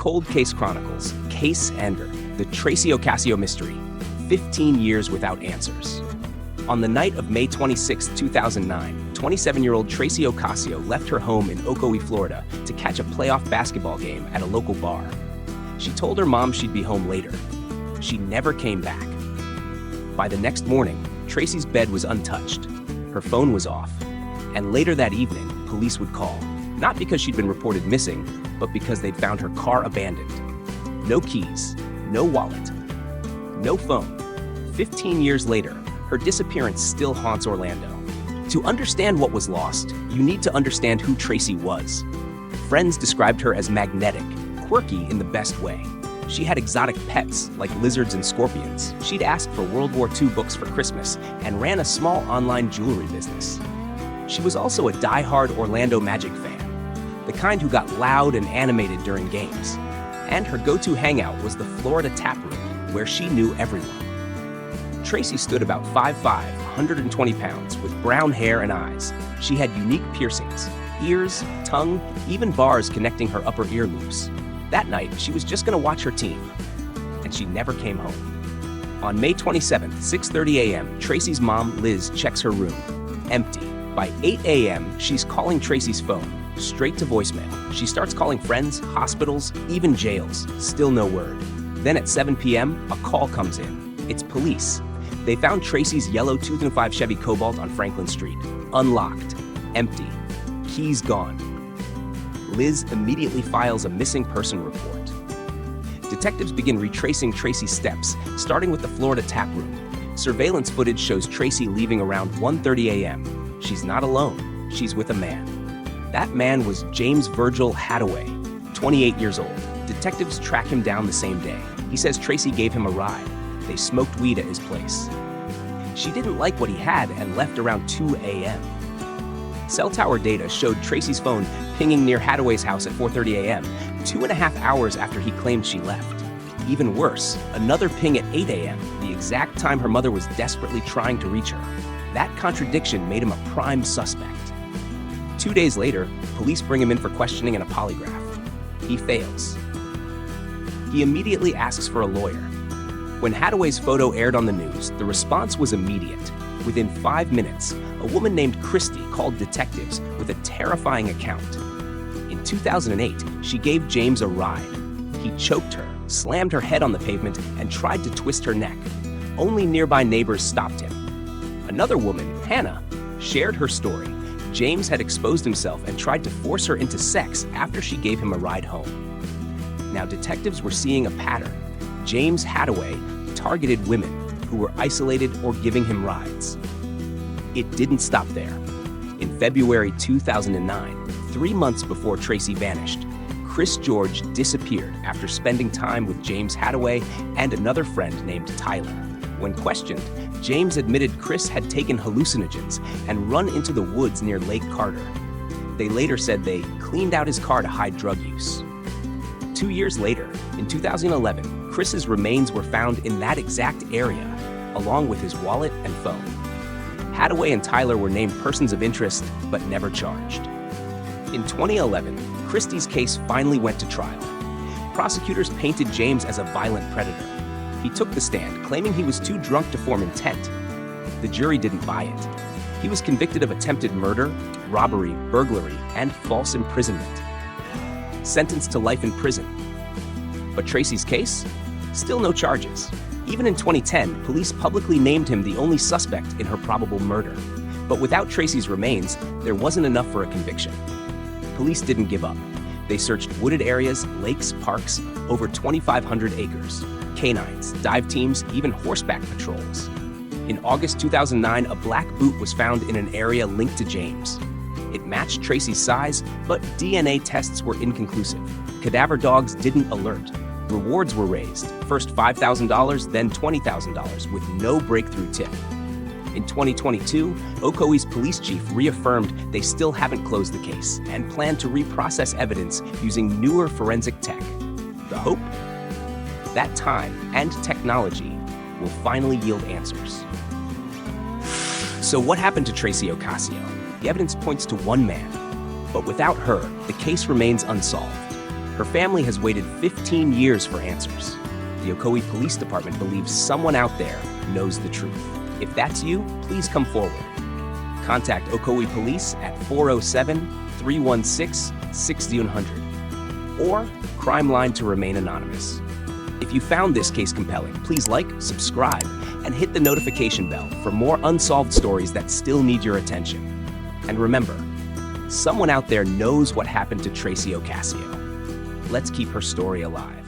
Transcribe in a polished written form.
Cold Case Chronicles, Case Ender, the Tracy Ocasio mystery, 15 years without answers. On the night of May 26, 2009, 27-year-old Tracy Ocasio left her home in Ocoee, Florida, to catch a playoff basketball game at a local bar. She told her mom she'd be home later. She never came back. By the next morning, Tracy's bed was untouched. Her phone was off. And later that evening, police would call, not because she'd been reported missing, but because they'd found her car abandoned. No keys, no wallet, no phone. 15 years later, her disappearance still haunts Orlando. To understand what was lost, you need to understand who Tracy was. Friends described her as magnetic, quirky in the best way. She had exotic pets like lizards and scorpions. She'd asked for World War II books for Christmas and ran a small online jewelry business. She was also a die-hard Orlando Magic fan, the kind who got loud and animated during games. And her go-to hangout was the Florida Tap Room, where she knew everyone. Tracy stood about 5'5", 120 pounds, with brown hair and eyes. She had unique piercings, ears, tongue, even bars connecting her upper ear loops. That night, she was just gonna watch her team, and she never came home. On May 27th, 6:30 a.m., Tracy's mom, Liz, checks her room. Empty. By 8 a.m., she's calling Tracy's phone, straight to voicemail. She starts calling friends, hospitals, even jails. Still no word. Then at 7 p.m., a call comes in. It's police. They found Tracy's yellow 2005 Chevy Cobalt on Franklin Street. Unlocked. Empty. Keys gone. Liz immediately files a missing person report. Detectives begin retracing Tracy's steps, starting with the Florida Tap Room. Surveillance footage shows Tracy leaving around 1:30 a.m. She's not alone. She's with a man. That man was James Virgil Hadaway, 28 years old. Detectives track him down the same day. He says Tracy gave him a ride. They smoked weed at his place. She didn't like what he had and left around 2 a.m. Cell tower data showed Tracy's phone pinging near Hadaway's house at 4:30 a.m., 2.5 hours after he claimed she left. Even worse, another ping at 8 a.m., the exact time her mother was desperately trying to reach her. That contradiction made him a prime suspect. 2 days later, police bring him in for questioning and a polygraph. He fails. He immediately asks for a lawyer. When Hadaway's photo aired on the news, the response was immediate. Within 5 minutes, a woman named Christy called detectives with a terrifying account. In 2008, she gave James a ride. He choked her, slammed her head on the pavement, and tried to twist her neck. Only nearby neighbors stopped him. Another woman, Hannah, shared her story. James had exposed himself and tried to force her into sex after she gave him a ride home. Now, detectives were seeing a pattern. James Hadaway targeted women who were isolated or giving him rides. It didn't stop there. In February 2009, 3 months before Tracy vanished, Chris George disappeared after spending time with James Hadaway and another friend named Tyler. When questioned, James admitted Chris had taken hallucinogens and run into the woods near Lake Carter. They later said they cleaned out his car to hide drug use. 2 years later, in 2011, Chris's remains were found in that exact area, along with his wallet and phone. Hadaway and Tyler were named persons of interest, but never charged. In 2011, Christie's case finally went to trial. Prosecutors painted James as a violent predator. He took the stand, claiming he was too drunk to form intent. The jury didn't buy it. He was convicted of attempted murder, robbery, burglary, and false imprisonment. Sentenced to life in prison. But Tracy's case? Still no charges. Even in 2010, police publicly named him the only suspect in her probable murder. But without Tracy's remains, there wasn't enough for a conviction. Police didn't give up. They searched wooded areas, lakes, parks, over 2,500 acres. Canines, dive teams, even horseback patrols. In August 2009, a black boot was found in an area linked to James. It matched Tracy's size, but DNA tests were inconclusive. Cadaver dogs didn't alert. Rewards were raised, first $5,000, then $20,000, with no breakthrough tip. In 2022, Ocoee's police chief reaffirmed they still haven't closed the case and plan to reprocess evidence using newer forensic tech. The hope? That time and technology will finally yield answers. So what happened to Tracy Ocasio? The evidence points to one man, but without her, the case remains unsolved. Her family has waited 15 years for answers. The Ocoee Police Department believes someone out there knows the truth. If that's you, please come forward. Contact Ocoee Police at 407-316-6000 or Crimeline to remain anonymous. If you found this case compelling, please like, subscribe, and hit the notification bell for more unsolved stories that still need your attention. And remember, someone out there knows what happened to Tracy Ocasio. Let's keep her story alive.